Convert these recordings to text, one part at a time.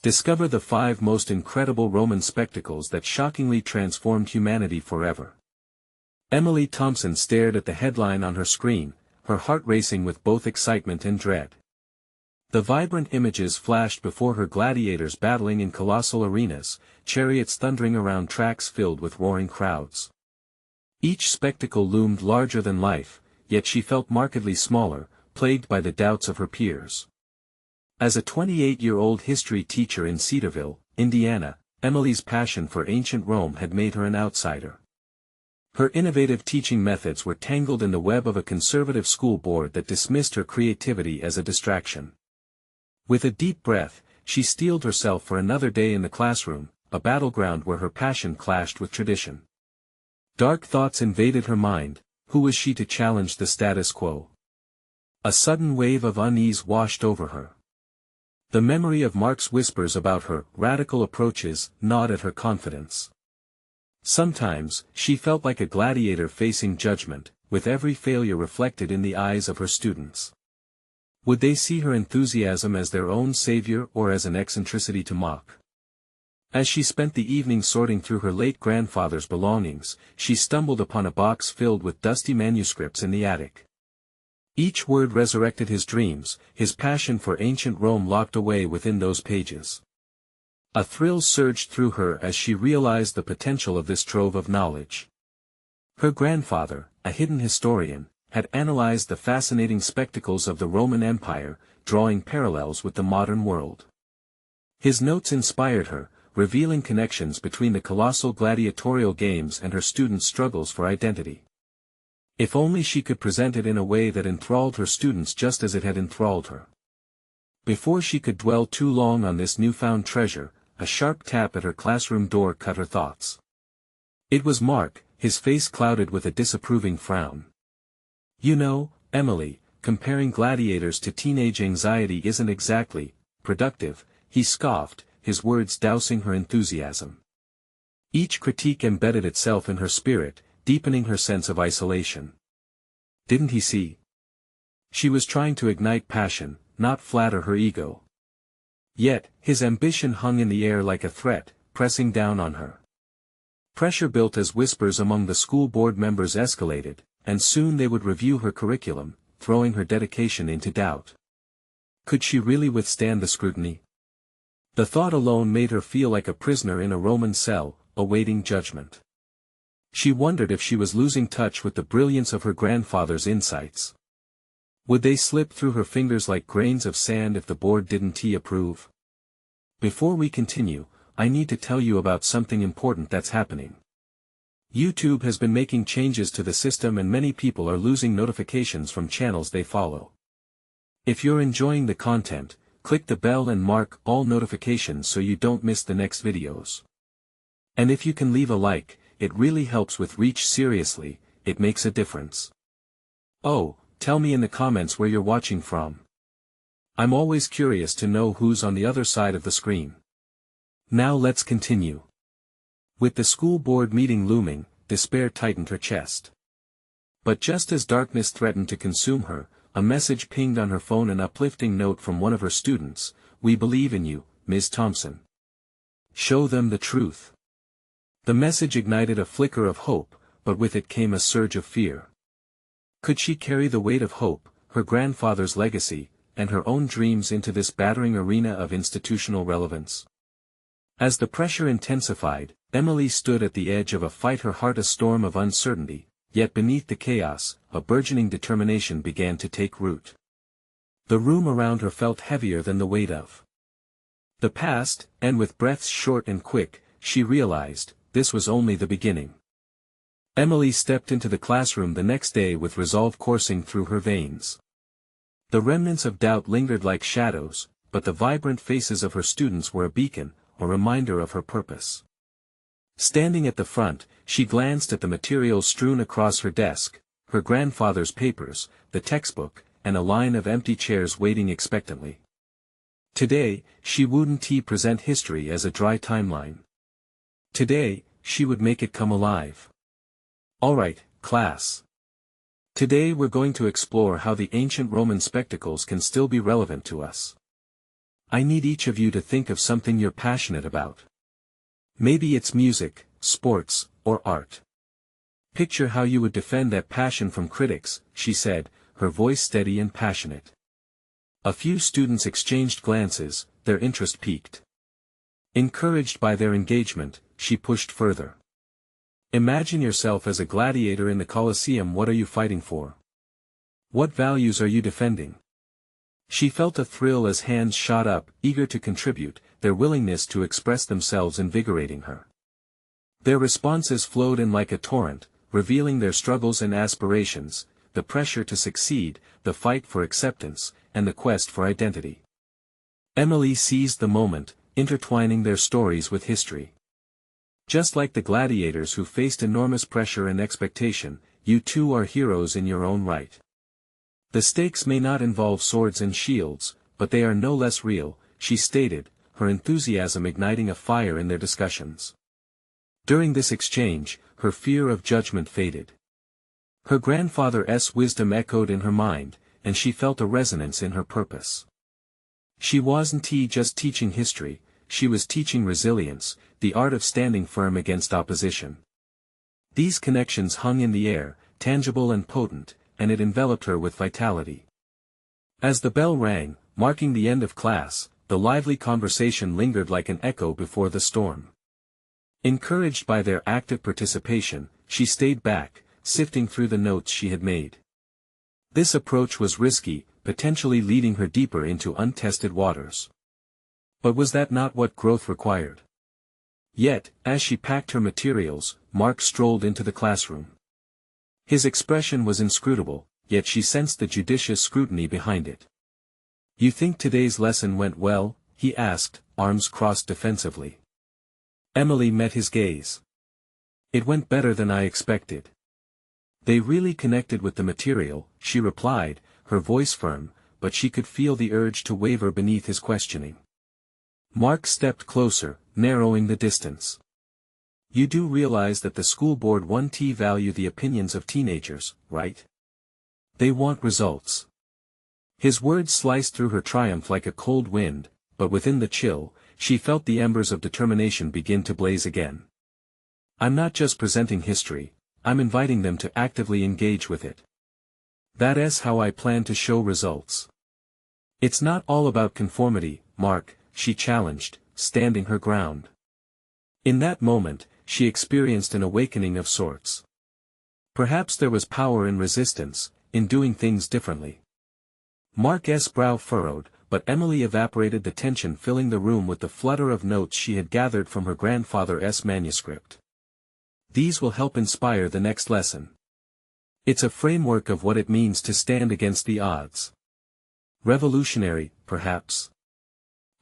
Discover the 5 most incredible Roman spectacles that shockingly transformed humanity forever. Emily Thompson stared at the headline on her screen, her heart racing with both excitement and dread. The vibrant images flashed before her: gladiators battling in colossal arenas, chariots thundering around tracks filled with roaring crowds. Each spectacle loomed larger than life, yet she felt markedly smaller, plagued by the doubts of her peers. As a 28-year-old history teacher in Cedarville, Indiana, Emily's passion for ancient Rome had made her an outsider. Her innovative teaching methods were tangled in the web of a conservative school board that dismissed her creativity as a distraction. With a deep breath, she steeled herself for another day in the classroom, a battleground where her passion clashed with tradition. Dark thoughts invaded her mind. Who was she to challenge the status quo? A sudden wave of unease washed over her. The memory of Mark's whispers about her radical approaches gnawed at her confidence. Sometimes, she felt like a gladiator facing judgment, with every failure reflected in the eyes of her students. Would they see her enthusiasm as their own savior or as an eccentricity to mock? As she spent the evening sorting through her late grandfather's belongings, she stumbled upon a box filled with dusty manuscripts in the attic. Each word resurrected his dreams, his passion for ancient Rome locked away within those pages. A thrill surged through her as she realized the potential of this trove of knowledge. Her grandfather, a hidden historian, had analyzed the fascinating spectacles of the Roman Empire, drawing parallels with the modern world. His notes inspired her, revealing connections between the colossal gladiatorial games and her students' struggles for identity. If only she could present it in a way that enthralled her students just as it had enthralled her. Before she could dwell too long on this newfound treasure, a sharp tap at her classroom door cut her thoughts. It was Mark, his face clouded with a disapproving frown. "You know, Emily, comparing gladiators to teenage anxiety isn't exactly productive," he scoffed, his words dousing her enthusiasm. Each critique embedded itself in her spirit, deepening her sense of isolation. Didn't he see? She was trying to ignite passion, not flatter her ego. Yet, his ambition hung in the air like a threat, pressing down on her. Pressure built as whispers among the school board members escalated, and soon they would review her curriculum, throwing her dedication into doubt. Could she really withstand the scrutiny? The thought alone made her feel like a prisoner in a Roman cell, awaiting judgment. She wondered if she was losing touch with the brilliance of her grandfather's insights. Would they slip through her fingers like grains of sand if the board didn't approve? Before we continue, I need to tell you about something important that's happening. YouTube has been making changes to the system and many people are losing notifications from channels they follow. If you're enjoying the content, click the bell and mark all notifications so you don't miss the next videos. And if you can leave a like, it really helps with reach. Seriously, it makes a difference. Oh, tell me in the comments where you're watching from. I'm always curious to know who's on the other side of the screen. Now let's continue. With the school board meeting looming, despair tightened her chest. But just as darkness threatened to consume her, a message pinged on her phone, an uplifting note from one of her students: "We believe in you, Ms. Thompson. Show them the truth." The message ignited a flicker of hope, but with it came a surge of fear. Could she carry the weight of hope, her grandfather's legacy, and her own dreams into this battering arena of institutional relevance? As the pressure intensified, Emily stood at the edge of a fight, her heart a storm of uncertainty, yet beneath the chaos, a burgeoning determination began to take root. The room around her felt heavier than the weight of the past, and with breaths short and quick, she realized, this was only the beginning. Emily stepped into the classroom the next day with resolve coursing through her veins. The remnants of doubt lingered like shadows, but the vibrant faces of her students were a beacon, a reminder of her purpose. Standing at the front, she glanced at the materials strewn across her desk, her grandfather's papers, the textbook, and a line of empty chairs waiting expectantly. Today, she wouldn't present history as a dry timeline. Today, she would make it come alive. Alright, class. Today we're going to explore how the ancient Roman spectacles can still be relevant to us. I need each of you to think of something you're passionate about. Maybe it's music, sports, or art. Picture how you would defend that passion from critics, she said, her voice steady and passionate. A few students exchanged glances, their interest piqued. Encouraged by their engagement, she pushed further. Imagine yourself as a gladiator in the Colosseum. What are you fighting for? What values are you defending? She felt a thrill as hands shot up, eager to contribute, their willingness to express themselves invigorating her. Their responses flowed in like a torrent, revealing their struggles and aspirations, the pressure to succeed, the fight for acceptance, and the quest for identity. Emily seized the moment, intertwining their stories with history. Just like the gladiators who faced enormous pressure and expectation, you too are heroes in your own right. The stakes may not involve swords and shields, but they are no less real, she stated, her enthusiasm igniting a fire in their discussions. During this exchange, her fear of judgment faded. Her grandfather's wisdom echoed in her mind, and she felt a resonance in her purpose. She wasn't just teaching history, she was teaching resilience, the art of standing firm against opposition. These connections hung in the air, tangible and potent, and it enveloped her with vitality. As the bell rang, marking the end of class, the lively conversation lingered like an echo before the storm. Encouraged by their active participation, she stayed back, sifting through the notes she had made. This approach was risky, potentially leading her deeper into untested waters. But was that not what growth required? Yet, as she packed her materials, Mark strolled into the classroom. His expression was inscrutable, yet she sensed the judicious scrutiny behind it. "You think today's lesson went well?" he asked, arms crossed defensively. Emily met his gaze. "It went better than I expected." "They really connected with the material," she replied, her voice firm, but she could feel the urge to waver beneath his questioning. Mark stepped closer, narrowing the distance. "You do realize that the school board won't value the opinions of teenagers, right? They want results." His words sliced through her triumph like a cold wind, but within the chill, she felt the embers of determination begin to blaze again. "I'm not just presenting history, I'm inviting them to actively engage with it. That's how I plan to show results." "It's not all about conformity, Mark," she challenged, standing her ground. In that moment, she experienced an awakening of sorts. Perhaps there was power in resistance, in doing things differently. Mark's brow furrowed, but Emily evaporated the tension, filling the room with the flutter of notes she had gathered from her grandfather's manuscript. "These will help inspire the next lesson. It's a framework of what it means to stand against the odds. Revolutionary, perhaps."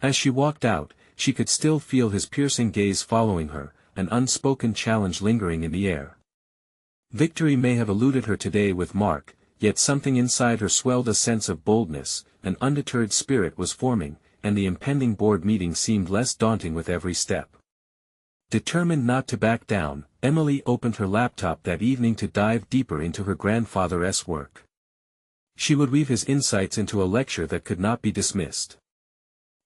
As she walked out, she could still feel his piercing gaze following her, an unspoken challenge lingering in the air. Victory may have eluded her today with Mark, yet something inside her swelled a sense of boldness, an undeterred spirit was forming, and the impending board meeting seemed less daunting with every step. Determined not to back down, Emily opened her laptop that evening to dive deeper into her grandfather's work. She would weave his insights into a lecture that could not be dismissed.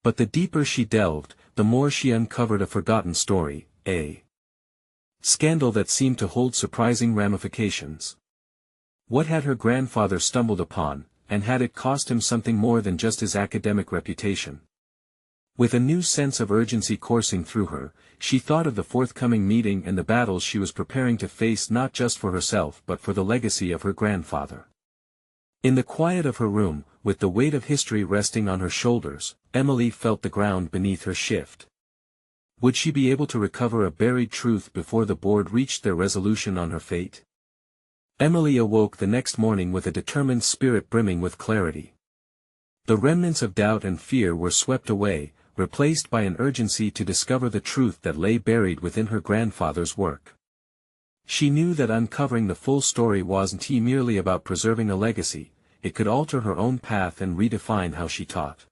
But the deeper she delved, the more she uncovered a forgotten story, a scandal that seemed to hold surprising ramifications. What had her grandfather stumbled upon, and had it cost him something more than just his academic reputation? With a new sense of urgency coursing through her, she thought of the forthcoming meeting and the battles she was preparing to face, not just for herself but for the legacy of her grandfather. In the quiet of her room, with the weight of history resting on her shoulders, Emily felt the ground beneath her shift. Would she be able to recover a buried truth before the board reached their resolution on her fate? Emily awoke the next morning with a determined spirit brimming with clarity. The remnants of doubt and fear were swept away, replaced by an urgency to discover the truth that lay buried within her grandfather's work. She knew that uncovering the full story wasn't merely about preserving a legacy, it could alter her own path and redefine how she taught.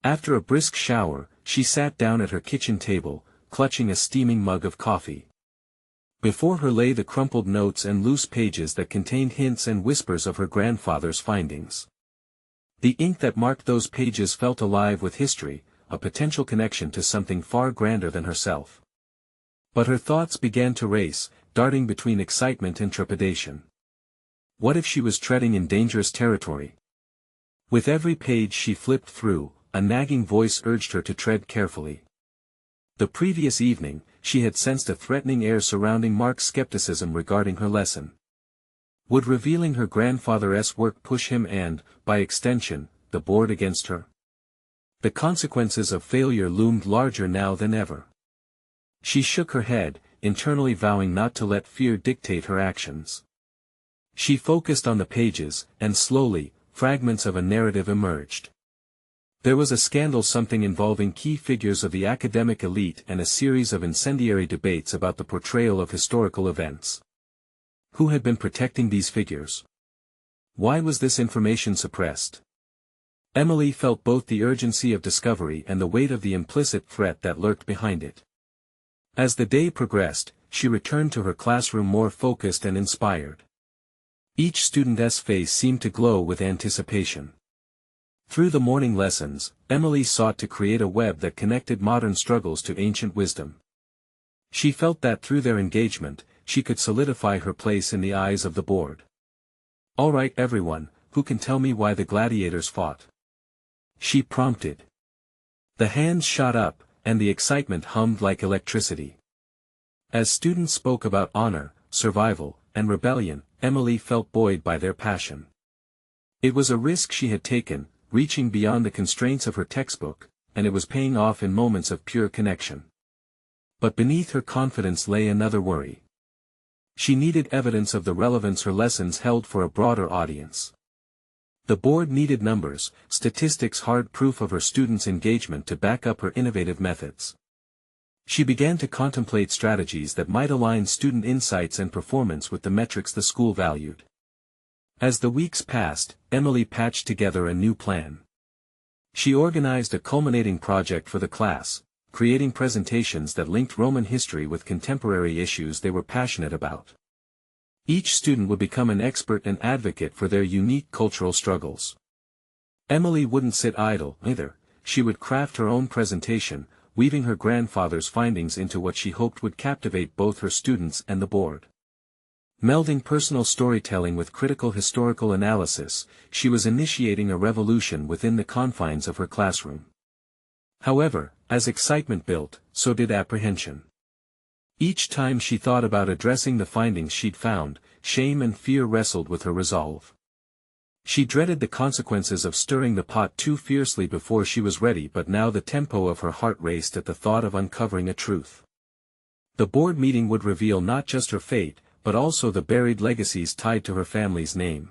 After a brisk shower, she sat down at her kitchen table, clutching a steaming mug of coffee. Before her lay the crumpled notes and loose pages that contained hints and whispers of her grandfather's findings. The ink that marked those pages felt alive with history, a potential connection to something far grander than herself. But her thoughts began to race, darting between excitement and trepidation. What if she was treading in dangerous territory? With every page she flipped through, a nagging voice urged her to tread carefully. The previous evening, she had sensed a threatening air surrounding Mark's skepticism regarding her lesson. Would revealing her grandfather's work push him and, by extension, the board against her? The consequences of failure loomed larger now than ever. She shook her head, internally vowing not to let fear dictate her actions. She focused on the pages, and slowly, fragments of a narrative emerged. There was a scandal, something involving key figures of the academic elite, and a series of incendiary debates about the portrayal of historical events. Who had been protecting these figures? Why was this information suppressed? Emily felt both the urgency of discovery and the weight of the implicit threat that lurked behind it. As the day progressed, she returned to her classroom more focused and inspired. Each student's face seemed to glow with anticipation. Through the morning lessons, Emily sought to create a web that connected modern struggles to ancient wisdom. She felt that through their engagement, she could solidify her place in the eyes of the board. "All right, everyone, who can tell me why the gladiators fought?" she prompted. The hands shot up, and the excitement hummed like electricity. As students spoke about honor, survival, and rebellion, Emily felt buoyed by their passion. It was a risk she had taken, reaching beyond the constraints of her textbook, and it was paying off in moments of pure connection. But beneath her confidence lay another worry. She needed evidence of the relevance her lessons held for a broader audience. The board needed numbers, statistics, hard proof of her students' engagement to back up her innovative methods. She began to contemplate strategies that might align student insights and performance with the metrics the school valued. As the weeks passed, Emily patched together a new plan. She organized a culminating project for the class, creating presentations that linked Roman history with contemporary issues they were passionate about. Each student would become an expert and advocate for their unique cultural struggles. Emily wouldn't sit idle, either. She would craft her own presentation, weaving her grandfather's findings into what she hoped would captivate both her students and the board. Melding personal storytelling with critical historical analysis, she was initiating a revolution within the confines of her classroom. However, as excitement built, so did apprehension. Each time she thought about addressing the findings she'd found, shame and fear wrestled with her resolve. She dreaded the consequences of stirring the pot too fiercely before she was ready, but now the tempo of her heart raced at the thought of uncovering a truth. The board meeting would reveal not just her fate, but also the buried legacies tied to her family's name.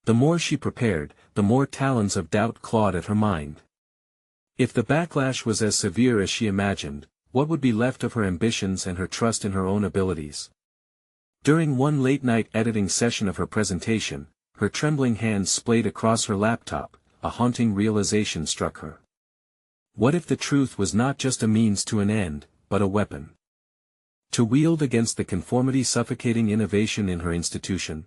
The more she prepared, the more talons of doubt clawed at her mind. If the backlash was as severe as she imagined, what would be left of her ambitions and her trust in her own abilities? During one late-night editing session of her presentation, her trembling hands splayed across her laptop, a haunting realization struck her. What if the truth was not just a means to an end, but a weapon to wield against the conformity suffocating innovation in her institution?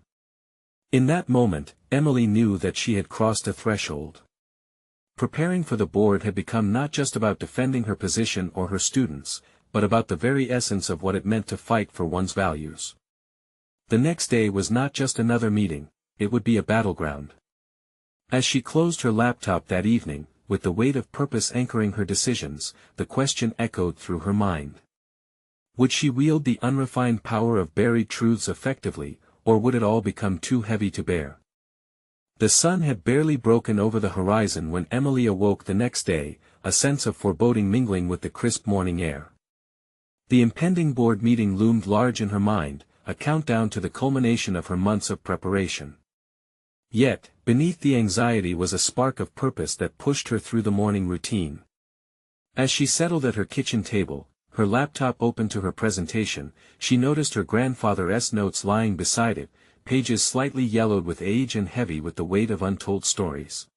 In that moment, Emily knew that she had crossed a threshold. Preparing for the board had become not just about defending her position or her students, but about the very essence of what it meant to fight for one's values. The next day was not just another meeting, it would be a battleground. As she closed her laptop that evening, with the weight of purpose anchoring her decisions, the question echoed through her mind. Would she wield the unrefined power of buried truths effectively, or would it all become too heavy to bear? The sun had barely broken over the horizon when Emily awoke the next day, a sense of foreboding mingling with the crisp morning air. The impending board meeting loomed large in her mind, a countdown to the culmination of her months of preparation. Yet, beneath the anxiety was a spark of purpose that pushed her through the morning routine. As she settled at her kitchen table, her laptop open to her presentation, she noticed her grandfather's notes lying beside it, pages slightly yellowed with age and heavy with the weight of untold stories.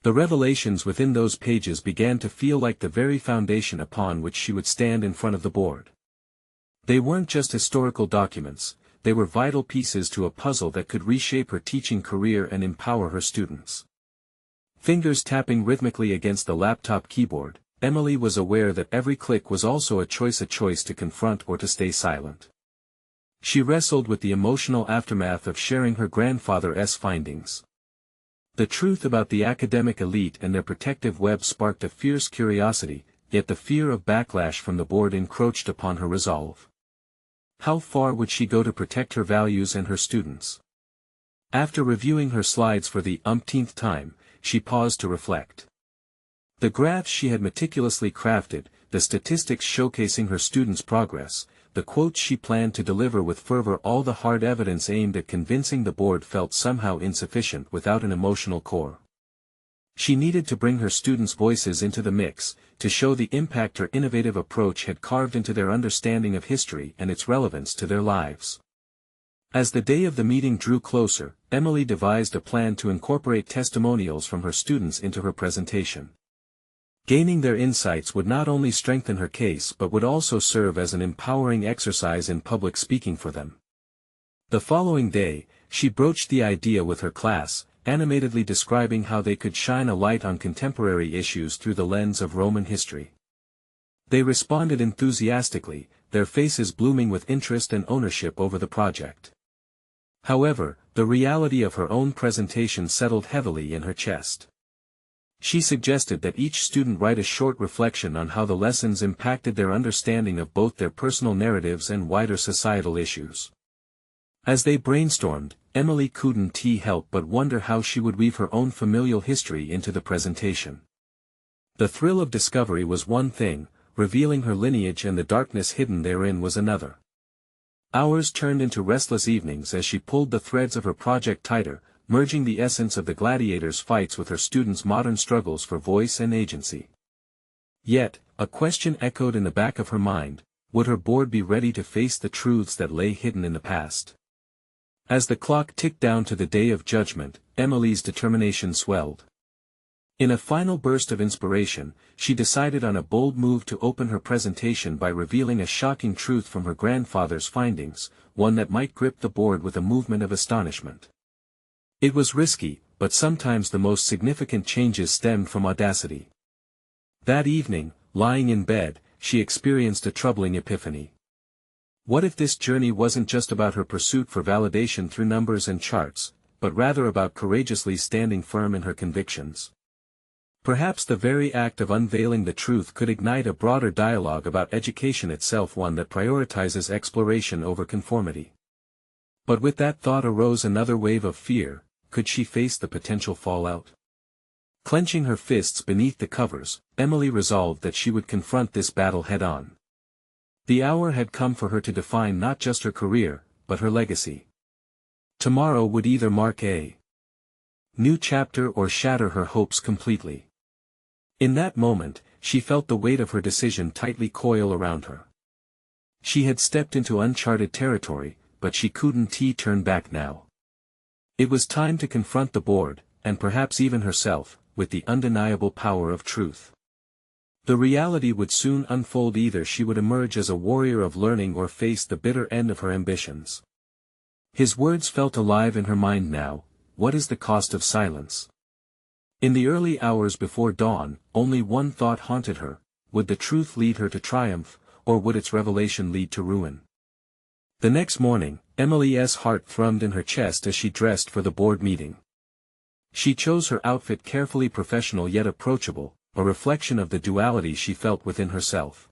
The revelations within those pages began to feel like the very foundation upon which she would stand in front of the board. They weren't just historical documents, they were vital pieces to a puzzle that could reshape her teaching career and empower her students. Fingers tapping rhythmically against the laptop keyboard, Emily was aware that every click was also a choice to confront or to stay silent. She wrestled with the emotional aftermath of sharing her grandfather's findings. The truth about the academic elite and their protective web sparked a fierce curiosity, yet the fear of backlash from the board encroached upon her resolve. How far would she go to protect her values and her students? After reviewing her slides for the umpteenth time, she paused to reflect. The graphs she had meticulously crafted, the statistics showcasing her students' progress, the quotes she planned to deliver with fervor, all the hard evidence aimed at convincing the board felt somehow insufficient without an emotional core. She needed to bring her students' voices into the mix, to show the impact her innovative approach had carved into their understanding of history and its relevance to their lives. As the day of the meeting drew closer, Emily devised a plan to incorporate testimonials from her students into her presentation. Gaining their insights would not only strengthen her case but would also serve as an empowering exercise in public speaking for them. The following day, she broached the idea with her class, animatedly describing how they could shine a light on contemporary issues through the lens of Roman history. They responded enthusiastically, their faces blooming with interest and ownership over the project. However, the reality of her own presentation settled heavily in her chest. She suggested that each student write a short reflection on how the lessons impacted their understanding of both their personal narratives and wider societal issues. As they brainstormed, Emily couldn't help but wonder how she would weave her own familial history into the presentation. The thrill of discovery was one thing, revealing her lineage and the darkness hidden therein was another. Hours turned into restless evenings as she pulled the threads of her project tighter, merging the essence of the gladiators' fights with her students' modern struggles for voice and agency. Yet, a question echoed in the back of her mind: would her board be ready to face the truths that lay hidden in the past? As the clock ticked down to the day of judgment, Emily's determination swelled. In a final burst of inspiration, she decided on a bold move to open her presentation by revealing a shocking truth from her grandfather's findings, one that might grip the board with a movement of astonishment. It was risky, but sometimes the most significant changes stemmed from audacity. That evening, lying in bed, she experienced a troubling epiphany. What if this journey wasn't just about her pursuit for validation through numbers and charts, but rather about courageously standing firm in her convictions? Perhaps the very act of unveiling the truth could ignite a broader dialogue about education itself, one that prioritizes exploration over conformity. But with that thought arose another wave of fear: could she face the potential fallout? Clenching her fists beneath the covers, Emily resolved that she would confront this battle head-on. The hour had come for her to define not just her career, but her legacy. Tomorrow would either mark a new chapter or shatter her hopes completely. In that moment, she felt the weight of her decision tightly coil around her. She had stepped into uncharted territory, but she couldn't turn back now. It was time to confront the board, and perhaps even herself, with the undeniable power of truth. The reality would soon unfold: either she would emerge as a warrior of learning or face the bitter end of her ambitions. His words felt alive in her mind now: what is the cost of silence? In the early hours before dawn, only one thought haunted her: would the truth lead her to triumph, or would its revelation lead to ruin? The next morning, Emily's heart thrummed in her chest as she dressed for the board meeting. She chose her outfit carefully, professional yet approachable, a reflection of the duality she felt within herself.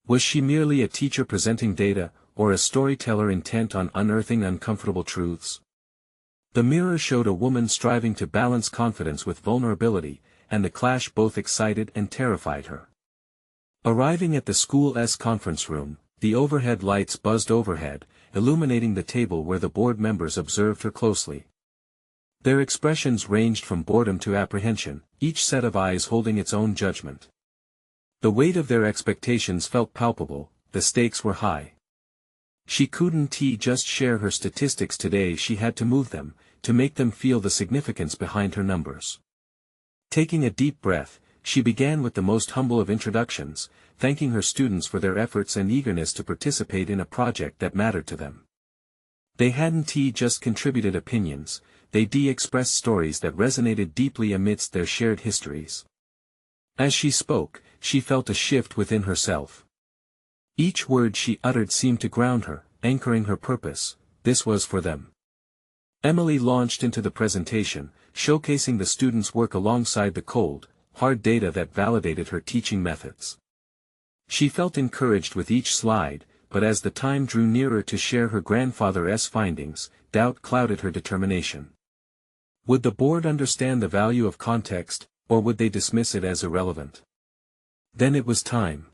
Was she merely a teacher presenting data, or a storyteller intent on unearthing uncomfortable truths? The mirror showed a woman striving to balance confidence with vulnerability, and the clash both excited and terrified her. Arriving at the school's conference room, the overhead lights buzzed overhead, illuminating the table where the board members observed her closely. Their expressions ranged from boredom to apprehension, each set of eyes holding its own judgment. The weight of their expectations felt palpable, the stakes were high. She couldn't just share her statistics today, she had to move them, to make them feel the significance behind her numbers. Taking a deep breath, she began with the most humble of introductions, thanking her students for their efforts and eagerness to participate in a project that mattered to them. They hadn't just contributed opinions, they expressed stories that resonated deeply amidst their shared histories. As she spoke, she felt a shift within herself. Each word she uttered seemed to ground her, anchoring her purpose. This was for them. Emily launched into the presentation, showcasing the students' work alongside the cold, hard data that validated her teaching methods. She felt encouraged with each slide, but as the time drew nearer to share her grandfather's findings, doubt clouded her determination. Would the board understand the value of context, or would they dismiss it as irrelevant? Then it was time.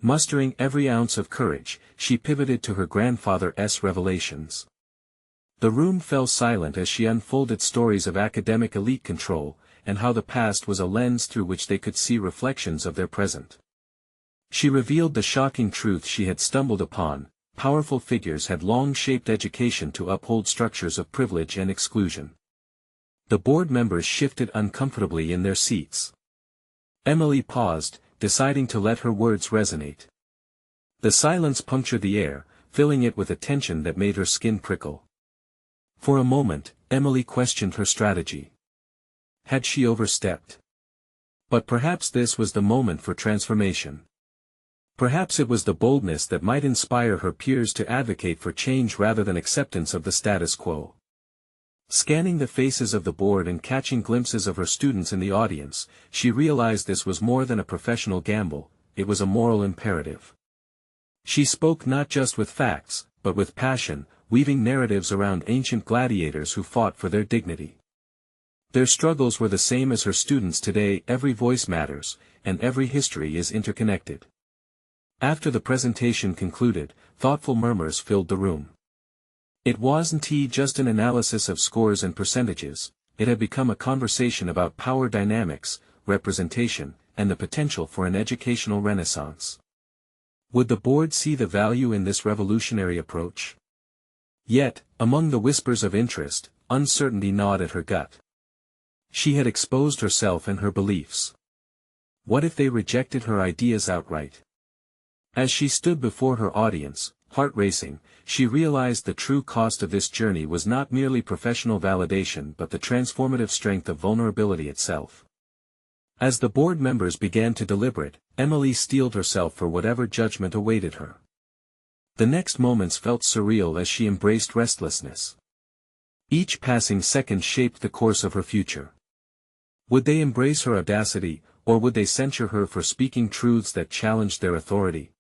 Mustering every ounce of courage, she pivoted to her grandfather's revelations. The room fell silent as she unfolded stories of academic elite control, and how the past was a lens through which they could see reflections of their present. She revealed the shocking truth she had stumbled upon: powerful figures had long shaped education to uphold structures of privilege and exclusion. The board members shifted uncomfortably in their seats. Emily paused, deciding to let her words resonate. The silence punctured the air, filling it with a tension that made her skin prickle. For a moment, Emily questioned her strategy. Had she overstepped? But perhaps this was the moment for transformation. Perhaps it was the boldness that might inspire her peers to advocate for change rather than acceptance of the status quo. Scanning the faces of the board and catching glimpses of her students in the audience, she realized this was more than a professional gamble, it was a moral imperative. She spoke not just with facts, but with passion, weaving narratives around ancient gladiators who fought for their dignity. Their struggles were the same as her students today. Every voice matters, and every history is interconnected. After the presentation concluded, thoughtful murmurs filled the room. It wasn't just an analysis of scores and percentages, it had become a conversation about power dynamics, representation, and the potential for an educational renaissance. Would the board see the value in this revolutionary approach? Yet, among the whispers of interest, uncertainty gnawed at her gut. She had exposed herself and her beliefs. What if they rejected her ideas outright? As she stood before her audience, heart racing, she realized the true cost of this journey was not merely professional validation but the transformative strength of vulnerability itself. As the board members began to deliberate, Emily steeled herself for whatever judgment awaited her. The next moments felt surreal as she embraced restlessness. Each passing second shaped the course of her future. Would they embrace her audacity, or would they censure her for speaking truths that challenged their authority?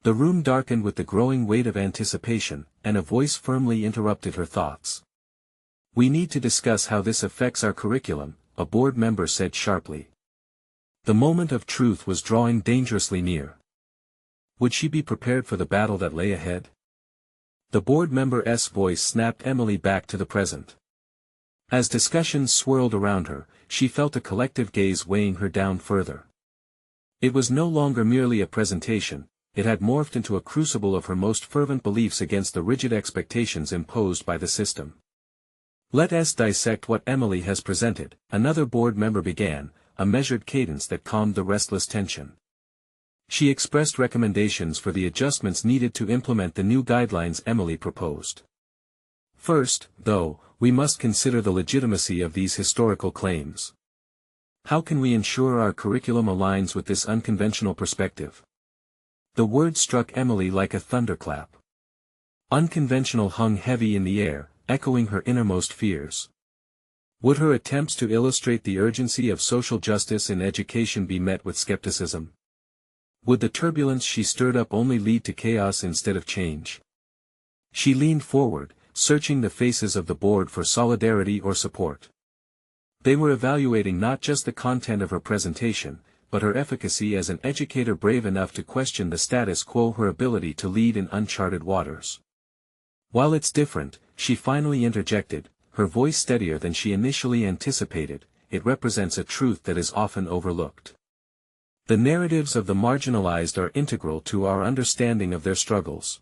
The room darkened with the growing weight of anticipation, and a voice firmly interrupted her thoughts. "We need to discuss how this affects our curriculum," a board member said sharply. The moment of truth was drawing dangerously near. Would she be prepared for the battle that lay ahead? The board member's voice snapped Emily back to the present. As discussions swirled around her, she felt a collective gaze weighing her down further. It was no longer merely a presentation, it had morphed into a crucible of her most fervent beliefs against the rigid expectations imposed by the system. "Let us dissect what Emily has presented," another board member began, a measured cadence that calmed the restless tension. She expressed recommendations for the adjustments needed to implement the new guidelines Emily proposed. First, though, we must consider the legitimacy of these historical claims. How can we ensure our curriculum aligns with this unconventional perspective? The word struck Emily like a thunderclap. Unconventional hung heavy in the air, echoing her innermost fears. Would her attempts to illustrate the urgency of social justice in education be met with skepticism? Would the turbulence she stirred up only lead to chaos instead of change? She leaned forward, searching the faces of the board for solidarity or support. They were evaluating not just the content of her presentation, but her efficacy as an educator brave enough to question the status quo, her ability to lead in uncharted waters. "While it's different," she finally interjected, her voice steadier than she initially anticipated, "it represents a truth that is often overlooked. The narratives of the marginalized are integral to our understanding of their struggles.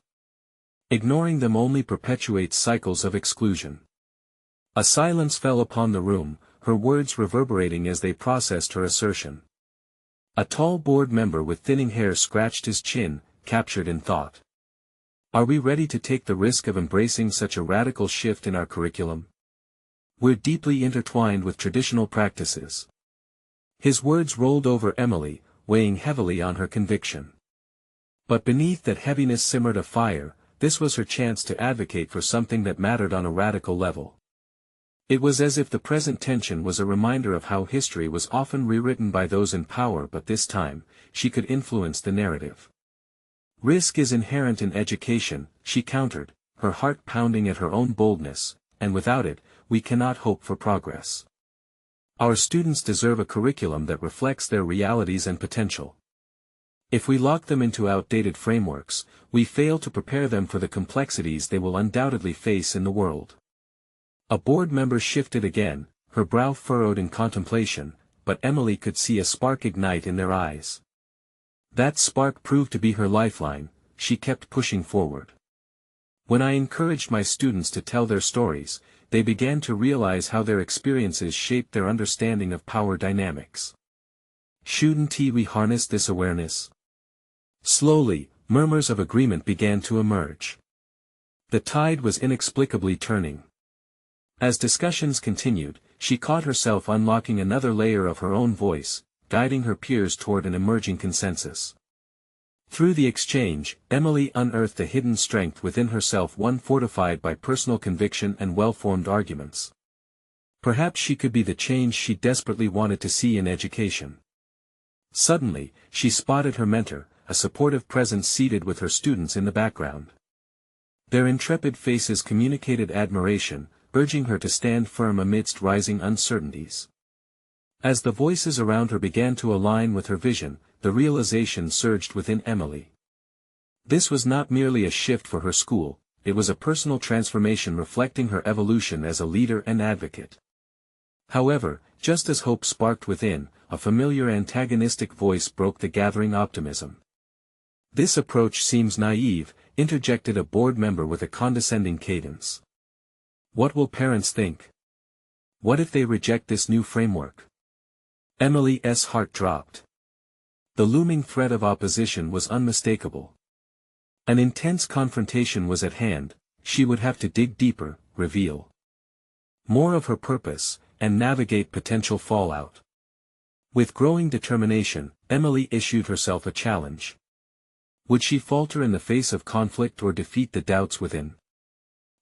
Ignoring them only perpetuates cycles of exclusion." A silence fell upon the room, her words reverberating as they processed her assertion. A tall board member with thinning hair scratched his chin, captured in thought. Are we ready to take the risk of embracing such a radical shift in our curriculum? We're deeply intertwined with traditional practices. His words rolled over Emily, weighing heavily on her conviction. But beneath that heaviness simmered a fire. This was her chance to advocate for something that mattered on a radical level. It was as if the present tension was a reminder of how history was often rewritten by those in power, but this time, she could influence the narrative. Risk is inherent in education, she countered, her heart pounding at her own boldness, and without it, we cannot hope for progress. Our students deserve a curriculum that reflects their realities and potential. If we lock them into outdated frameworks, we fail to prepare them for the complexities they will undoubtedly face in the world. A board member shifted again, her brow furrowed in contemplation, but Emily could see a spark ignite in their eyes. That spark proved to be her lifeline. She kept pushing forward. When I encouraged my students to tell their stories, they began to realize how their experiences shaped their understanding of power dynamics. Shouldn't we harness this awareness? Slowly, murmurs of agreement began to emerge. The tide was inexplicably turning. As discussions continued, she caught herself unlocking another layer of her own voice, guiding her peers toward an emerging consensus. Through the exchange, Emily unearthed a hidden strength within herself, one fortified by personal conviction and well-formed arguments. Perhaps she could be the change she desperately wanted to see in education. Suddenly, she spotted her mentor, a supportive presence seated with her students in the background. Their intrepid faces communicated admiration, urging her to stand firm amidst rising uncertainties. As the voices around her began to align with her vision, the realization surged within Emily. This was not merely a shift for her school, it was a personal transformation reflecting her evolution as a leader and advocate. However, just as hope sparked within, a familiar antagonistic voice broke the gathering optimism. "This approach seems naive," interjected a board member with a condescending cadence. "What will parents think? What if they reject this new framework?" Emily's heart dropped. The looming threat of opposition was unmistakable. An intense confrontation was at hand. She would have to dig deeper, reveal more of her purpose, and navigate potential fallout. With growing determination, Emily issued herself a challenge. Would she falter in the face of conflict or defeat the doubts within?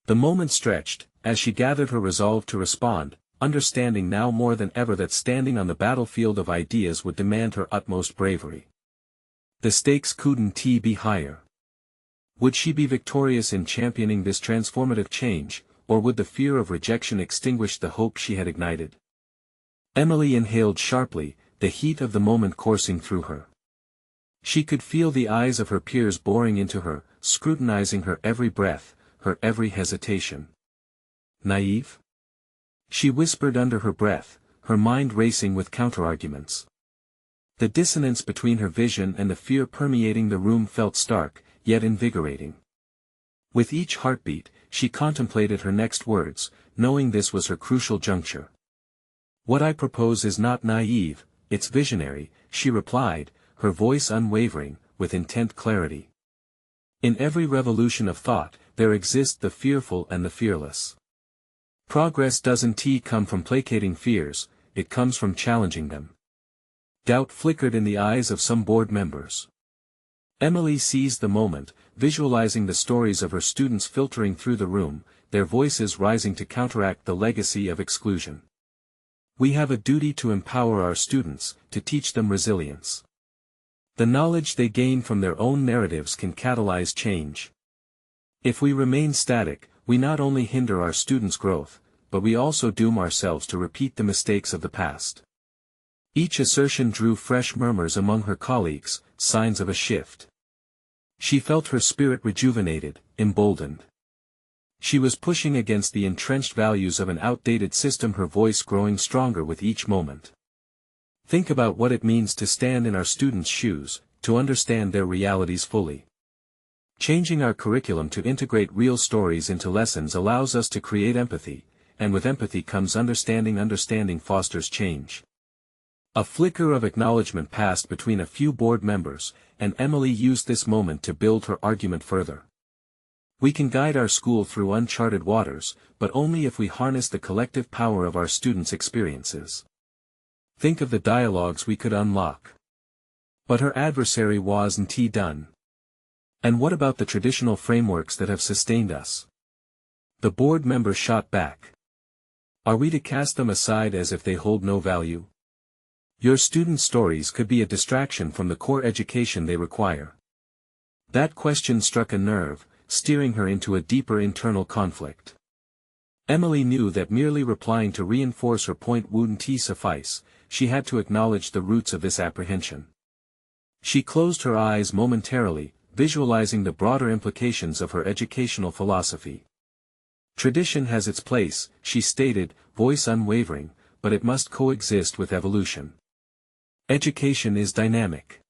The moment stretched, as she gathered her resolve to respond, understanding now more than ever that standing on the battlefield of ideas would demand her utmost bravery. The stakes couldn't be higher. Would she be victorious in championing this transformative change, or would the fear of rejection extinguish the hope she had ignited? Emily inhaled sharply, the heat of the moment coursing through her. She could feel the eyes of her peers boring into her, scrutinizing her every breath, her every hesitation. Naive? She whispered under her breath, her mind racing with counterarguments. The dissonance between her vision and the fear permeating the room felt stark, yet invigorating. With each heartbeat, she contemplated her next words, knowing this was her crucial juncture. "What I propose is not naive, it's visionary," she replied, her voice unwavering, with intent clarity. In every revolution of thought, there exist the fearful and the fearless. Progress doesn't come from placating fears, it comes from challenging them. Doubt flickered in the eyes of some board members. Emily seized the moment, visualizing the stories of her students filtering through the room, their voices rising to counteract the legacy of exclusion. We have a duty to empower our students, to teach them resilience. The knowledge they gain from their own narratives can catalyze change. If we remain static, we not only hinder our students' growth, but we also doom ourselves to repeat the mistakes of the past. Each assertion drew fresh murmurs among her colleagues, signs of a shift. She felt her spirit rejuvenated, emboldened. She was pushing against the entrenched values of an outdated system, her voice growing stronger with each moment. Think about what it means to stand in our students' shoes, to understand their realities fully. Changing our curriculum to integrate real stories into lessons allows us to create empathy, and with empathy comes understanding. Understanding fosters change. A flicker of acknowledgement passed between a few board members, and Emily used this moment to build her argument further. We can guide our school through uncharted waters, but only if we harness the collective power of our students' experiences. Think of the dialogues we could unlock. But her adversary wasn't done. And what about the traditional frameworks that have sustained us? The board member shot back. Are we to cast them aside as if they hold no value? Your students' stories could be a distraction from the core education they require. That question struck a nerve, steering her into a deeper internal conflict. Emily knew that merely replying to reinforce her point wouldn't suffice, she had to acknowledge the roots of this apprehension. She closed her eyes momentarily, visualizing the broader implications of her educational philosophy. Tradition has its place, she stated, voice unwavering, but it must coexist with evolution. Education is dynamic.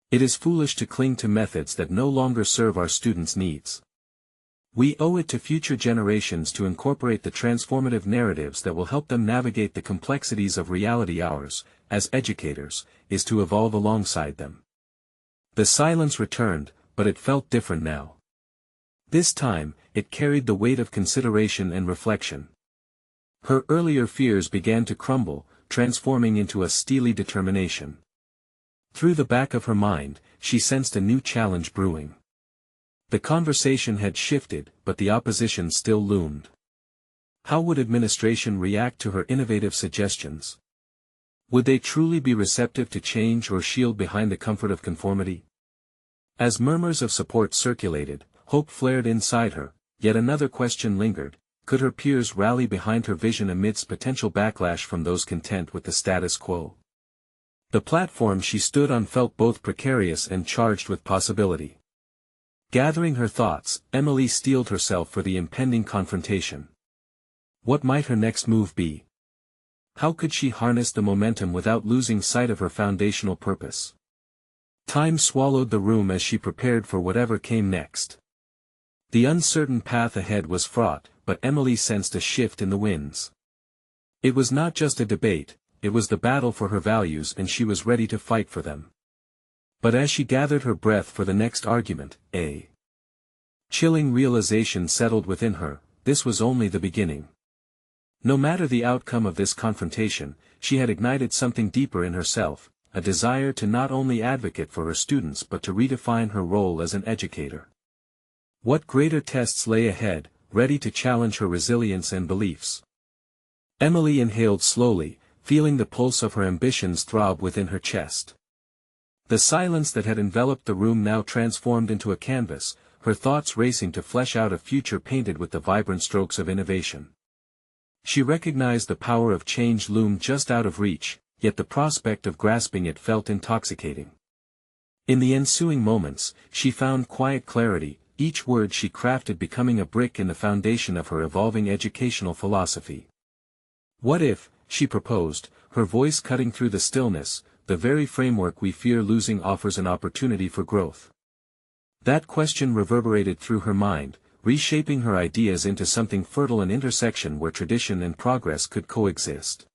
It is foolish to cling to methods that no longer serve our students' needs. We owe it to future generations to incorporate the transformative narratives that will help them navigate the complexities of reality. Ours, as educators, is to evolve alongside them. The silence returned, but it felt different now. This time, it carried the weight of consideration and reflection. Her earlier fears began to crumble, transforming into a steely determination. Through the back of her mind, she sensed a new challenge brewing. The conversation had shifted, but the opposition still loomed. How would administration react to her innovative suggestions? Would they truly be receptive to change or shield behind the comfort of conformity? As murmurs of support circulated, hope flared inside her, yet another question lingered: could her peers rally behind her vision amidst potential backlash from those content with the status quo? The platform she stood on felt both precarious and charged with possibility. Gathering her thoughts, Emily steeled herself for the impending confrontation. What might her next move be? How could she harness the momentum without losing sight of her foundational purpose? Time swallowed the room as she prepared for whatever came next. The uncertain path ahead was fraught, but Emily sensed a shift in the winds. It was not just a debate, it was the battle for her values, and she was ready to fight for them. But as she gathered her breath for the next argument, a chilling realization settled within her: this was only the beginning. No matter the outcome of this confrontation, she had ignited something deeper in herself, a desire to not only advocate for her students but to redefine her role as an educator. What greater tests lay ahead, ready to challenge her resilience and beliefs? Emily inhaled slowly, feeling the pulse of her ambitions throb within her chest. The silence that had enveloped the room now transformed into a canvas, her thoughts racing to flesh out a future painted with the vibrant strokes of innovation. She recognized the power of change loomed just out of reach, yet the prospect of grasping it felt intoxicating. In the ensuing moments, she found quiet clarity, each word she crafted becoming a brick in the foundation of her evolving educational philosophy. What if, she proposed, her voice cutting through the stillness, the very framework we fear losing offers an opportunity for growth? That question reverberated through her mind, reshaping her ideas into something fertile, an intersection where tradition and progress could coexist.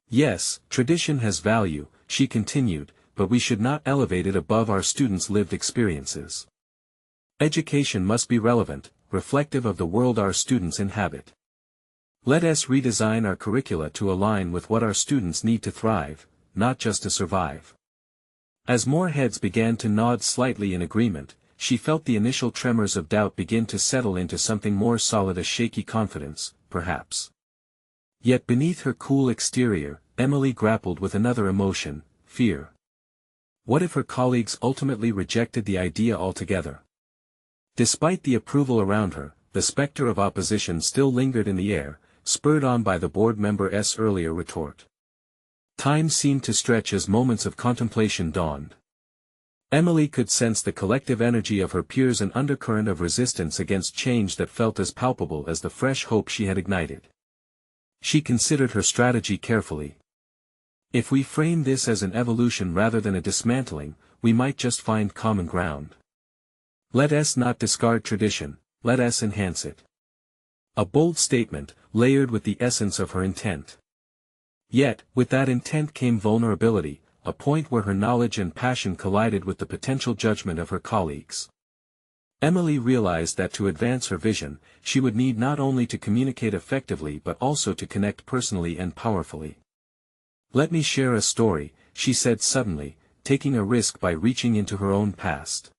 Yes, tradition has value, she continued, but we should not elevate it above our students' lived experiences. Education must be relevant, reflective of the world our students inhabit. Let us redesign our curricula to align with what our students need to thrive, not just to survive. As more heads began to nod slightly in agreement, she felt the initial tremors of doubt begin to settle into something more solid, a shaky confidence, perhaps. Yet beneath her cool exterior, Emily grappled with another emotion: fear. What if her colleagues ultimately rejected the idea altogether? Despite the approval around her, the specter of opposition still lingered in the air, spurred on by the board member's earlier retort. Time seemed to stretch as moments of contemplation dawned. Emily could sense the collective energy of her peers, an undercurrent of resistance against change that felt as palpable as the fresh hope she had ignited. She considered her strategy carefully. If we frame this as an evolution rather than a dismantling, we might just find common ground. Let us not discard tradition, let us enhance it. A bold statement, layered with the essence of her intent. Yet, with that intent came vulnerability, a point where her knowledge and passion collided with the potential judgment of her colleagues. Emily realized that to advance her vision, she would need not only to communicate effectively but also to connect personally and powerfully. "Let me share a story," she said suddenly, taking a risk by reaching into her own past.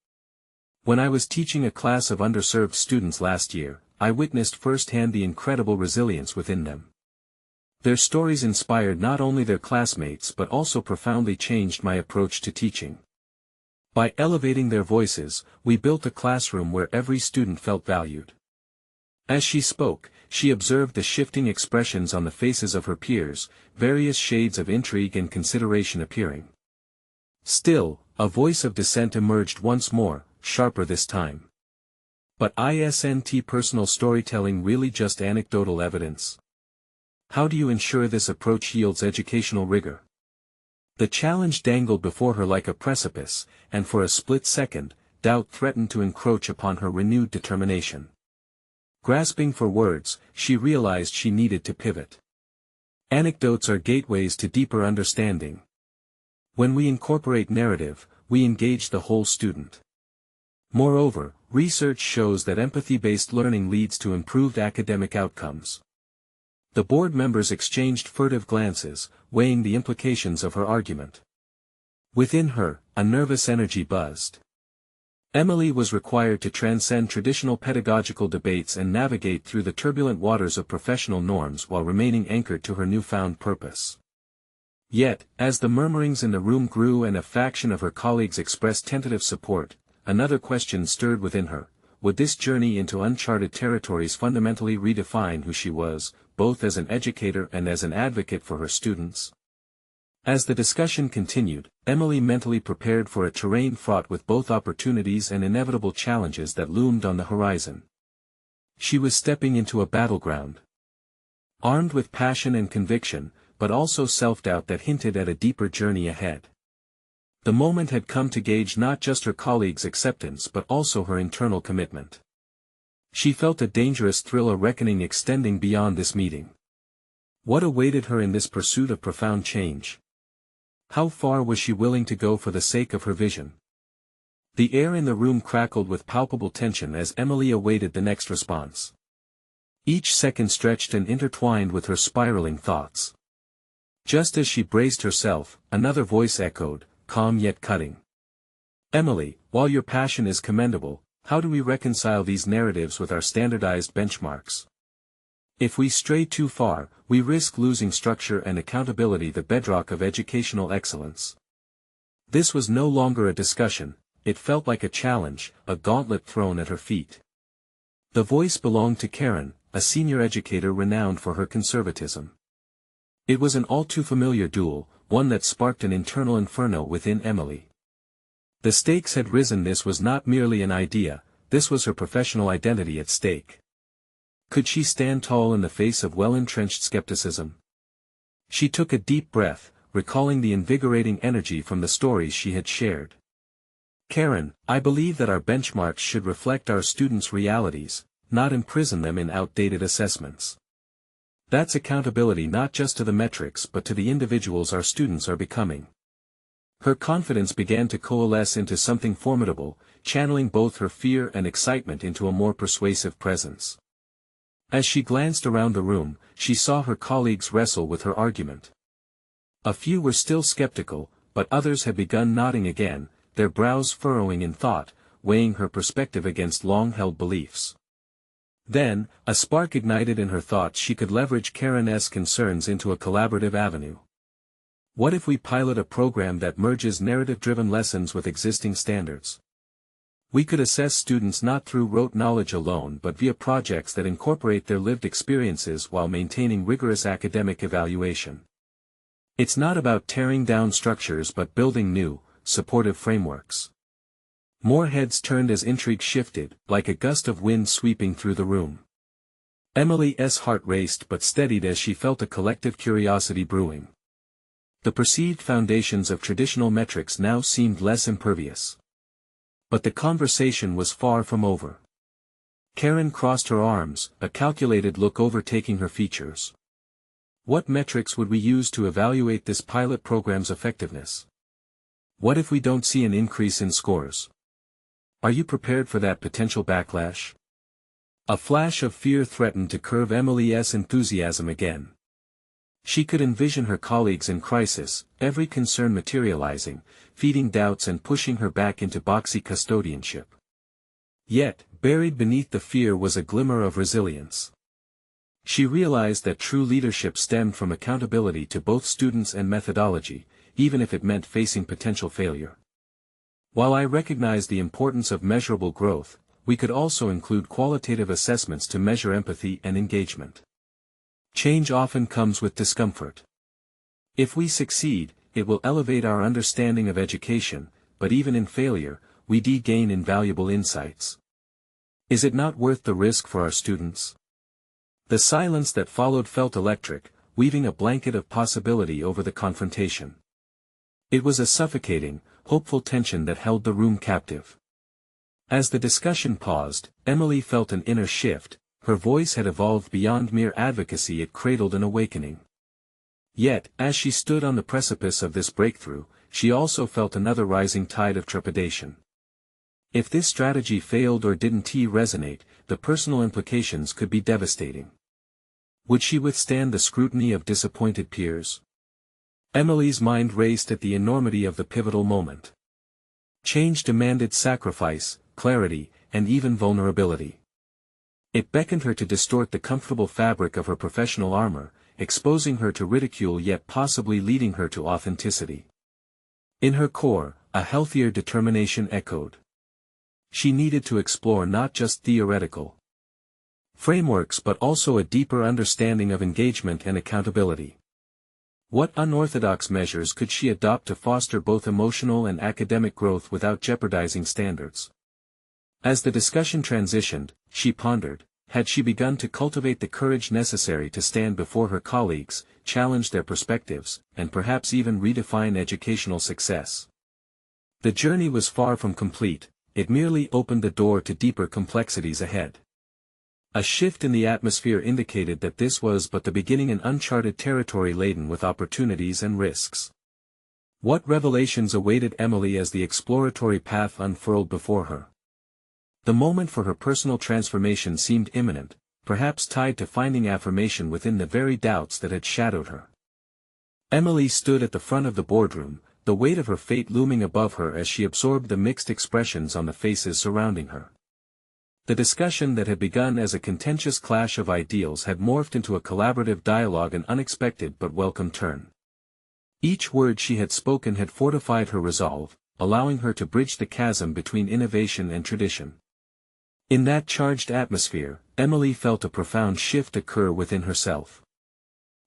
"When I was teaching a class of underserved students last year, I witnessed firsthand the incredible resilience within them. Their stories inspired not only their classmates but also profoundly changed my approach to teaching. By elevating their voices, we built a classroom where every student felt valued." As she spoke, she observed the shifting expressions on the faces of her peers, various shades of intrigue and consideration appearing. Still, a voice of dissent emerged once more, sharper this time. "But isn't personal storytelling really just anecdotal evidence? How do you ensure this approach yields educational rigor?" The challenge dangled before her like a precipice, and for a split second, doubt threatened to encroach upon her renewed determination. Grasping for words, she realized she needed to pivot. Anecdotes are gateways to deeper understanding. When we incorporate narrative, we engage the whole student. Moreover, research shows that empathy-based learning leads to improved academic outcomes. The board members exchanged furtive glances, weighing the implications of her argument. Within her, a nervous energy buzzed. Emily was required to transcend traditional pedagogical debates and navigate through the turbulent waters of professional norms while remaining anchored to her newfound purpose. Yet, as the murmurings in the room grew and a faction of her colleagues expressed tentative support, another question stirred within her: would this journey into uncharted territories fundamentally redefine who she was, both as an educator and as an advocate for her students? As the discussion continued, Emily mentally prepared for a terrain fraught with both opportunities and inevitable challenges that loomed on the horizon. She was stepping into a battleground. Armed with passion and conviction, but also self-doubt that hinted at a deeper journey ahead. The moment had come to gauge not just her colleagues' acceptance but also her internal commitment. She felt a dangerous thrill, a reckoning extending beyond this meeting. What awaited her in this pursuit of profound change? How far was she willing to go for the sake of her vision? The air in the room crackled with palpable tension as Emily awaited the next response. Each second stretched and intertwined with her spiraling thoughts. Just as she braced herself, another voice echoed, calm yet cutting. "Emily, while your passion is commendable, how do we reconcile these narratives with our standardized benchmarks? If we stray too far, we risk losing structure and accountability, the bedrock of educational excellence." This was no longer a discussion, it felt like a challenge, a gauntlet thrown at her feet. The voice belonged to Karen, a senior educator renowned for her conservatism. It was an all-too-familiar duel, one that sparked an internal inferno within Emily. The stakes had risen. This was not merely an idea, this was her professional identity at stake. Could she stand tall in the face of well-entrenched skepticism? She took a deep breath, recalling the invigorating energy from the stories she had shared. "Karen, I believe that our benchmarks should reflect our students' realities, not imprison them in outdated assessments. That's accountability not just to the metrics but to the individuals our students are becoming." Her confidence began to coalesce into something formidable, channeling both her fear and excitement into a more persuasive presence. As she glanced around the room, she saw her colleagues wrestle with her argument. A few were still skeptical, but others had begun nodding again, their brows furrowing in thought, weighing her perspective against long-held beliefs. Then, a spark ignited in her thoughts. She could leverage Karen's concerns into a collaborative avenue. What if we pilot a program that merges narrative-driven lessons with existing standards? We could assess students not through rote knowledge alone but via projects that incorporate their lived experiences while maintaining rigorous academic evaluation. It's not about tearing down structures but building new, supportive frameworks. More heads turned as intrigue shifted, like a gust of wind sweeping through the room. Emily's heart raced but steadied as she felt a collective curiosity brewing. The perceived foundations of traditional metrics now seemed less impervious. But the conversation was far from over. Karen crossed her arms, a calculated look overtaking her features. "What metrics would we use to evaluate this pilot program's effectiveness? What if we don't see an increase in scores? Are you prepared for that potential backlash? A flash of fear threatened to curb Emily's enthusiasm again. She could envision her colleagues in crisis, every concern materializing, feeding doubts and pushing her back into boxy custodianship. Yet, buried beneath the fear was a glimmer of resilience. She realized that true leadership stemmed from accountability to both students and methodology, even if it meant facing potential failure. While I recognize the importance of measurable growth, we could also include qualitative assessments to measure empathy and engagement. Change often comes with discomfort. If we succeed, it will elevate our understanding of education, but even in failure, we gain invaluable insights. Is it not worth the risk for our students? The silence that followed felt electric, weaving a blanket of possibility over the confrontation. It was a suffocating, hopeful tension that held the room captive. As the discussion paused, Emily felt an inner shift. Her voice had evolved beyond mere advocacy, it cradled an awakening. Yet, as she stood on the precipice of this breakthrough, she also felt another rising tide of trepidation. If this strategy failed or didn't resonate, the personal implications could be devastating. Would she withstand the scrutiny of disappointed peers? Emily's mind raced at the enormity of the pivotal moment. Change demanded sacrifice, clarity, and even vulnerability. It beckoned her to distort the comfortable fabric of her professional armor, exposing her to ridicule yet possibly leading her to authenticity. In her core, a healthier determination echoed. She needed to explore not just theoretical frameworks but also a deeper understanding of engagement and accountability. What unorthodox measures could she adopt to foster both emotional and academic growth without jeopardizing standards? As the discussion transitioned, she pondered, had she begun to cultivate the courage necessary to stand before her colleagues, challenge their perspectives, and perhaps even redefine educational success? The journey was far from complete, it merely opened the door to deeper complexities ahead. A shift in the atmosphere indicated that this was but the beginning, an uncharted territory laden with opportunities and risks. What revelations awaited Emily as the exploratory path unfurled before her? The moment for her personal transformation seemed imminent, perhaps tied to finding affirmation within the very doubts that had shadowed her. Emily stood at the front of the boardroom, the weight of her fate looming above her as she absorbed the mixed expressions on the faces surrounding her. The discussion that had begun as a contentious clash of ideals had morphed into a collaborative dialogue, an unexpected but welcome turn. Each word she had spoken had fortified her resolve, allowing her to bridge the chasm between innovation and tradition. In that charged atmosphere, Emily felt a profound shift occur within herself.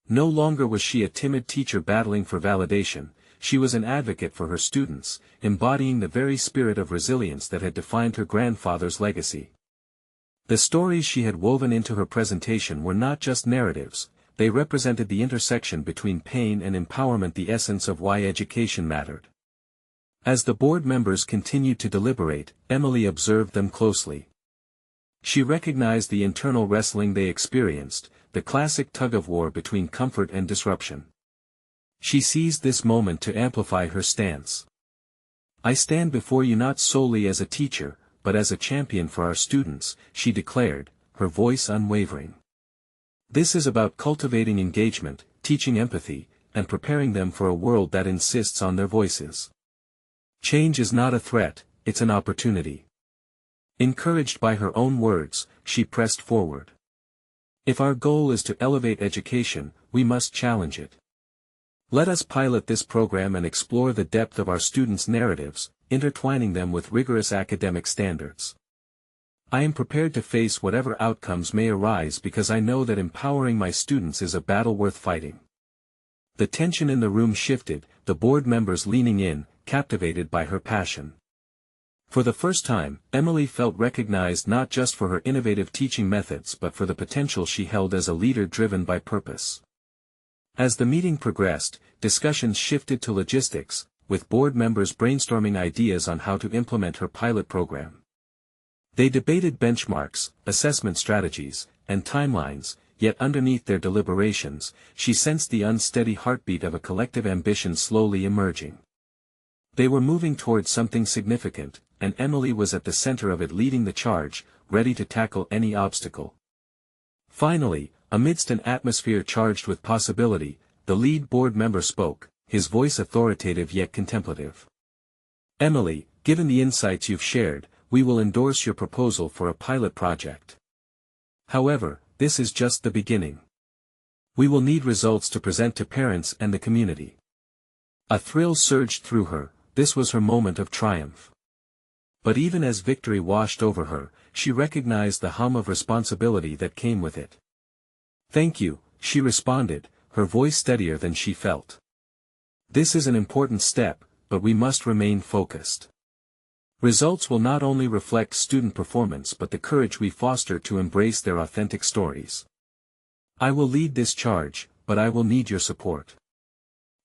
No longer was she a timid teacher battling for validation, she was an advocate for her students, embodying the very spirit of resilience that had defined her grandfather's legacy. The stories she had woven into her presentation were not just narratives, they represented the intersection between pain and empowerment, the essence of why education mattered. As the board members continued to deliberate, Emily observed them closely. She recognized the internal wrestling they experienced, the classic tug-of-war between comfort and disruption. She seized this moment to amplify her stance. "I stand before you not solely as a teacher, but as a champion for our students," she declared, her voice unwavering. "This is about cultivating engagement, teaching empathy, and preparing them for a world that insists on their voices. Change is not a threat, it's an opportunity." Encouraged by her own words, she pressed forward. "If our goal is to elevate education, we must challenge it. Let us pilot this program and explore the depth of our students' narratives, intertwining them with rigorous academic standards. I am prepared to face whatever outcomes may arise because I know that empowering my students is a battle worth fighting." The tension in the room shifted, the board members leaning in, captivated by her passion. For the first time, Emily felt recognized not just for her innovative teaching methods but for the potential she held as a leader driven by purpose. As the meeting progressed, discussions shifted to logistics, with board members brainstorming ideas on how to implement her pilot program. They debated benchmarks, assessment strategies, and timelines, yet underneath their deliberations, she sensed the unsteady heartbeat of a collective ambition slowly emerging. They were moving towards something significant, and Emily was at the center of it, leading the charge, ready to tackle any obstacle. Finally, amidst an atmosphere charged with possibility, the lead board member spoke, his voice authoritative yet contemplative. "Emily, given the insights you've shared, we will endorse your proposal for a pilot project. However, this is just the beginning. We will need results to present to parents and the community." A thrill surged through her. This was her moment of triumph. But even as victory washed over her, she recognized the hum of responsibility that came with it. "Thank you," she responded, her voice steadier than she felt. "This is an important step, but we must remain focused. Results will not only reflect student performance but the courage we foster to embrace their authentic stories. I will lead this charge, but I will need your support.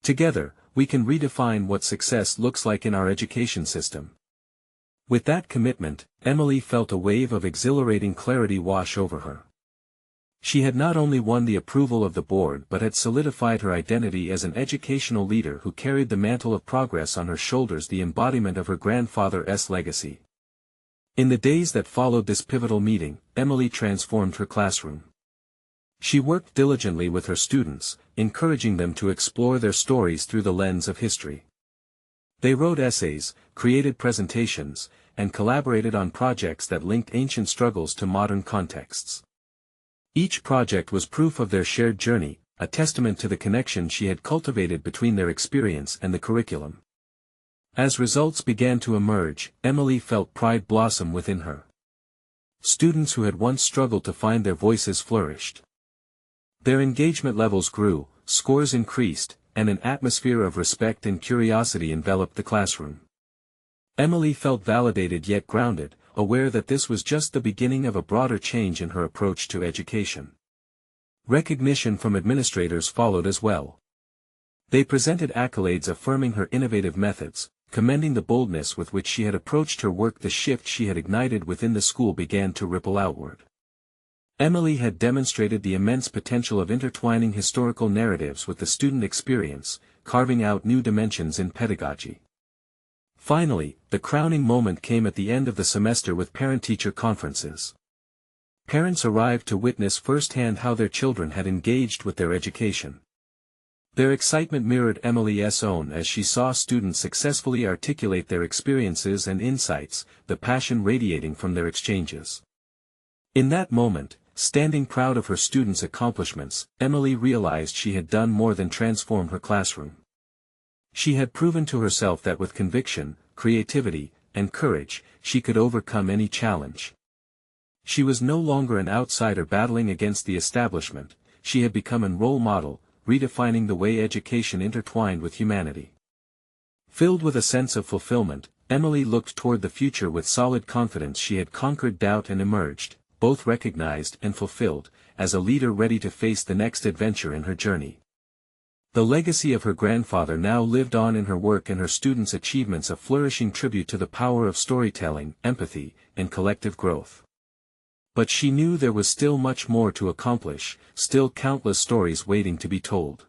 Together, we can redefine what success looks like in our education system." With that commitment, Emily felt a wave of exhilarating clarity wash over her. She had not only won the approval of the board but had solidified her identity as an educational leader who carried the mantle of progress on her shoulders, the embodiment of her grandfather's legacy. In the days that followed this pivotal meeting, Emily transformed her classroom. She worked diligently with her students, encouraging them to explore their stories through the lens of history. They wrote essays, created presentations, and collaborated on projects that linked ancient struggles to modern contexts. Each project was proof of their shared journey, a testament to the connection she had cultivated between their experience and the curriculum. As results began to emerge, Emily felt pride blossom within her. Students who had once struggled to find their voices flourished. Their engagement levels grew, scores increased, and an atmosphere of respect and curiosity enveloped the classroom. Emily felt validated yet grounded, aware that this was just the beginning of a broader change in her approach to education. Recognition from administrators followed as well. They presented accolades affirming her innovative methods, commending the boldness with which she had approached her work. The shift she had ignited within the school began to ripple outward. Emily had demonstrated the immense potential of intertwining historical narratives with the student experience, carving out new dimensions in pedagogy. Finally, the crowning moment came at the end of the semester with parent-teacher conferences. Parents arrived to witness firsthand how their children had engaged with their education. Their excitement mirrored Emily's own as she saw students successfully articulate their experiences and insights, the passion radiating from their exchanges. In that moment, standing proud of her students' accomplishments, Emily realized she had done more than transform her classroom. She had proven to herself that with conviction, creativity, and courage, she could overcome any challenge. She was no longer an outsider battling against the establishment, she had become a role model, redefining the way education intertwined with humanity. Filled with a sense of fulfillment, Emily looked toward the future with solid confidence. She had conquered doubt and emerged, both recognized and fulfilled, as a leader ready to face the next adventure in her journey. The legacy of her grandfather now lived on in her work and her students' achievements, a flourishing tribute to the power of storytelling, empathy, and collective growth. But she knew there was still much more to accomplish, still countless stories waiting to be told.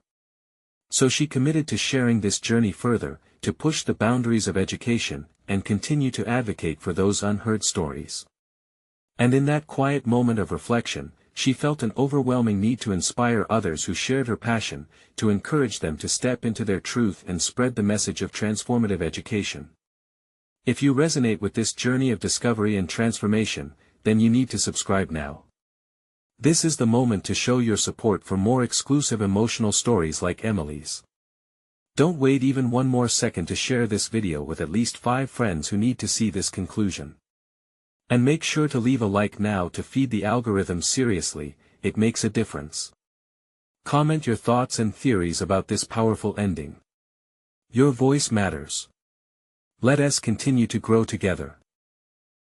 So she committed to sharing this journey further, to push the boundaries of education, and continue to advocate for those unheard stories. And in that quiet moment of reflection, she felt an overwhelming need to inspire others who shared her passion, to encourage them to step into their truth and spread the message of transformative education. If you resonate with this journey of discovery and transformation, then you need to subscribe now. This is the moment to show your support for more exclusive emotional stories like Emily's. Don't wait even one more second to share this video with at least 5 friends who need to see this conclusion. And make sure to leave a like now to feed the algorithm. Seriously, it makes a difference. Comment your thoughts and theories about this powerful ending. Your voice matters. Let us continue to grow together.